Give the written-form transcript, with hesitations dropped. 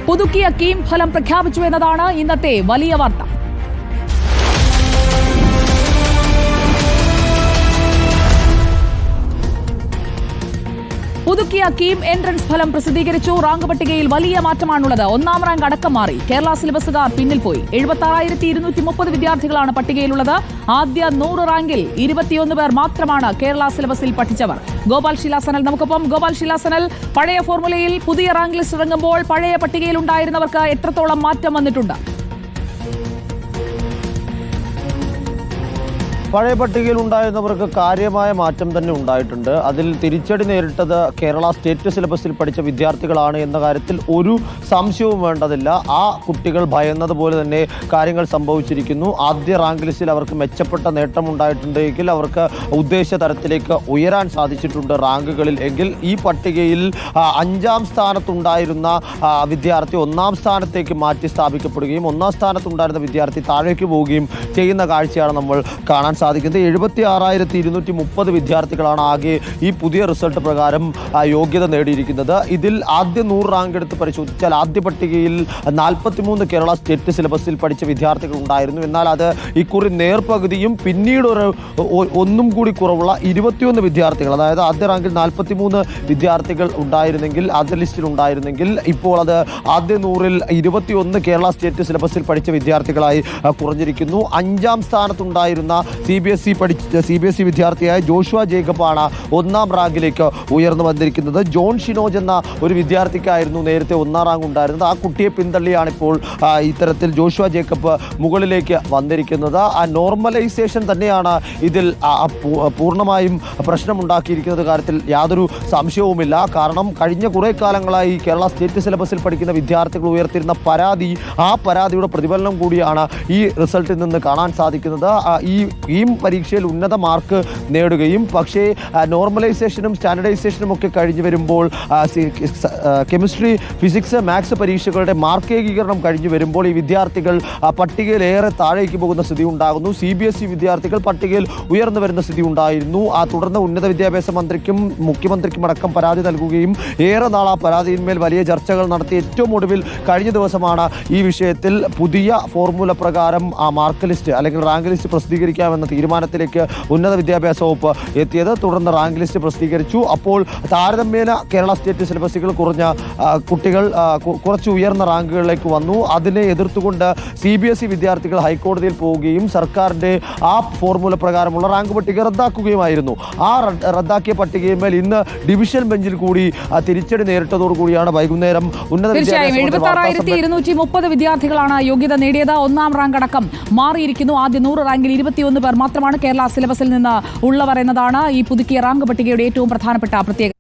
പുതുക്കിയ കീം ഫലം പ്രഖ്യാപിച്ചു എന്നതാണ് ഇന്നത്തെ വലിയ വാർത്ത. പുതുക്കിയ കീം എൻട്രൻസ് ഫലം പ്രസിദ്ധീകരിച്ചു. റാങ്ക് പട്ടികയിൽ വലിയ മാറ്റമാണുള്ളത്. ഒന്നാം റാങ്ക് അടക്കം മാറി. കേരള സിലബസുകാർ പിന്നിൽ പോയി. 76,230 വിദ്യാർത്ഥികളാണ് പട്ടികയിലുള്ളത്. ആദ്യ 100 റാങ്കിൽ 21 പേർ മാത്രമാണ് കേരള സിലബസിൽ പഠിച്ചവർ. ഗോപാൽ ശിലാസനൽ നമുക്കൊപ്പം. ഗോപാൽ ശിലാസനൽ, പഴയ ഫോർമുലയിൽ പുതിയ റാങ്ക് ലിസ്റ്റ് ഇറങ്ങുമ്പോൾ പഴയ പട്ടികയിൽ ഉണ്ടായിരുന്നവർക്ക് എത്രത്തോളം മാറ്റം വന്നിട്ടുണ്ട്? പഴയ പട്ടികയിൽ ഉണ്ടായിരുന്നവർക്ക് കാര്യമായ മാറ്റം തന്നെ ഉണ്ടായിട്ടുണ്ട്. അതിൽ തിരിച്ചടി നേരിട്ടത് കേരള സ്റ്റേറ്റ് സിലബസിൽ പഠിച്ച വിദ്യാർത്ഥികളാണ് എന്ന കാര്യത്തിൽ ഒരു സംശയവും വേണ്ടതില്ല. ആ കുട്ടികൾ ഭയന്നതുപോലെ തന്നെ കാര്യങ്ങൾ സംഭവിച്ചിരിക്കുന്നു. ആദ്യ റാങ്ക് ലിസ്റ്റിൽ അവർക്ക് മെച്ചപ്പെട്ട നേട്ടമുണ്ടായിട്ടുണ്ടെങ്കിൽ അവർക്ക് ഉദ്ദേശ തരത്തിലേക്ക് ഉയരാൻ സാധിച്ചിട്ടുണ്ട് റാങ്കുകളിൽ. എങ്കിൽ ഈ പട്ടികയിൽ 5ാം സ്ഥാനത്തുണ്ടായിരുന്ന വിദ്യാർത്ഥി 1ാം സ്ഥാനത്തേക്ക് മാറ്റി സ്ഥാപിക്കപ്പെടുകയും 1ാം സ്ഥാനത്തുണ്ടായിരുന്ന വിദ്യാർത്ഥി താഴേക്ക് പോവുകയും ചെയ്യുന്ന കാഴ്ചയാണ് നമ്മൾ കാണാൻ സാധിക്കുന്നത്. 76,230 വിദ്യാർത്ഥികളാണ് ആകെ ഈ പുതിയ റിസൾട്ട് പ്രകാരം യോഗ്യത നേടിയിരിക്കുന്നത്. ഇതിൽ ആദ്യ 100 റാങ്ക് എടുത്ത് പരിശോധിച്ചാൽ ആദ്യ പട്ടികയിൽ 43 കേരള സ്റ്റേറ്റ് സിലബസിൽ പഠിച്ച വിദ്യാർത്ഥികൾ ഉണ്ടായിരുന്നു. എന്നാൽ അത് ഇക്കുറി നേർപകുതിയും പിന്നീട് ഒന്നും കൂടി കുറവുള്ള 21 വിദ്യാർത്ഥികൾ, അതായത് ആദ്യ റാങ്കിൽ 43 വിദ്യാർത്ഥികൾ ഉണ്ടായിരുന്നെങ്കിൽ ആദ്യ ലിസ്റ്റിൽ ഉണ്ടായിരുന്നെങ്കിൽ ഇപ്പോൾ അത് ആദ്യ 100-ൽ 21 കേരള സ്റ്റേറ്റ് സിലബസിൽ പഠിച്ച വിദ്യാർത്ഥികളായി കുറഞ്ഞിരിക്കുന്നു. 5ാം സ്ഥാനത്തുണ്ടായിരുന്ന CBSE വിദ്യാർത്ഥിയായ ജോഷുവ ജേക്കബാണ് 1ാം റാങ്കിലേക്ക് ഉയർന്നു വന്നിരിക്കുന്നത്. ജോൺ ഷിനോജ് എന്ന ഒരു വിദ്യാർത്ഥിക്കായിരുന്നു നേരത്തെ 1ാം റാങ്ക് ഉണ്ടായിരുന്നത്. ആ കുട്ടിയെ പിന്തള്ളിയാണ് ഇപ്പോൾ ഇത്തരത്തിൽ ജോഷുവ ജേക്കബ് മുകളിലേക്ക് വന്നിരിക്കുന്നത്. ആ നോർമലൈസേഷൻ തന്നെയാണ് ഇതിൽ പൂർണ്ണമായും പ്രശ്നമുണ്ടാക്കിയിരിക്കുന്നത് കാര്യത്തിൽ യാതൊരു സംശയവുമില്ല. കാരണം കഴിഞ്ഞ കുറേ കാലങ്ങളായി കേരള സ്റ്റേറ്റ് സിലബസിൽ പഠിക്കുന്ന വിദ്യാർത്ഥികൾ ഉയർത്തിയിരുന്ന പരാതി, ആ പരാതിയുടെ പ്രതിഫലനം കൂടിയാണ് ഈ റിസൾട്ടിൽ നിന്ന് കാണാൻ സാധിക്കുന്നത്. ഈ പരീക്ഷയിൽ ഉന്നത മാർക്ക് നേടുകയും പക്ഷേ നോർമലൈസേഷനും സ്റ്റാൻഡർഡൈസേഷനും ഒക്കെ കഴിഞ്ഞു വരുമ്പോൾ കെമിസ്ട്രി, ഫിസിക്സ്, മാത്സ് പരീക്ഷകളുടെ മാർക്ക് ഏകീകരണം കഴിഞ്ഞു വരുമ്പോൾ ഈ വിദ്യാർത്ഥികൾ പട്ടികയിൽ ഏറെ താഴേക്ക് പോകുന്ന സ്ഥിതി ഉണ്ടാകുന്നു. CBSE വിദ്യാർത്ഥികൾ പട്ടികയിൽ ഉയർന്നു വരുന്ന സ്ഥിതി ഉണ്ടായിരുന്നു. തുടർന്ന് ഉന്നത വിദ്യാഭ്യാസ മന്ത്രിക്കും മുഖ്യമന്ത്രിക്കും അടക്കം പരാതി നൽകുകയും ഏറെ നാൾ ആ പരാതിയിന്മേൽ വലിയ ചർച്ചകൾ നടത്തി ഏറ്റവും ഒടുവിൽ കഴിഞ്ഞ ദിവസമാണ് ഈ വിഷയത്തിൽ പുതിയ ഫോർമുല പ്രകാരം ആ മാർക്ക് ലിസ്റ്റ് അല്ലെങ്കിൽ റാങ്ക് ലിസ്റ്റ് പ്രസിദ്ധീകരിക്കാമെന്ന തീരുമാനത്തിലേക്ക് ഉന്നത വിദ്യാഭ്യാസ വകുപ്പ് എത്തിയത്. തുടർന്ന് റാങ്ക് ലിസ്റ്റ് പ്രസിദ്ധീകരിച്ചു. അപ്പോൾ താരതമ്യേന കേരള സ്റ്റേറ്റ് സിലബസുകൾ കുറഞ്ഞ കുട്ടികൾ കുറച്ച് ഉയർന്ന റാങ്കുകളിലേക്ക് വന്നു. അതിനെ എതിർത്തുകൊണ്ട് CBSE വിദ്യാർത്ഥികൾ ഹൈക്കോടതിയിൽ പോവുകയും സർക്കാരിൻ്റെ ആ ഫോർമുല പ്രകാരമുള്ള റാങ്ക് പട്ടിക റദ്ദാക്കുകയുമായിരുന്നു. ആ റദ്ദാക്കിയ പട്ടികയിന്മേൽ ഇന്ന് ഡിവിഷൻ ബെഞ്ചിൽ കൂടി തിരിച്ചടി നേരിട്ടതോടുകൂടിയാണ് വൈകുന്നേരം ഉന്നത തീർച്ചയായും 76,230 വിദ്യാർത്ഥികളാണ് യോഗ്യത നേടിയത്. 1ാം റാങ്ക് അടക്കം മാറിയിരിക്കുന്നു. ആദ്യ 100 റാങ്കിൽ 21 പേർ മാത്രമാണ് കേരള സിലബസിൽ നിന്ന് ഉള്ളവർ എന്നതാണ് ഈ പുതുക്കിയ റാങ്ക് പട്ടികയുടെ ഏറ്റവും പ്രധാനപ്പെട്ട പ്രത്യേകത.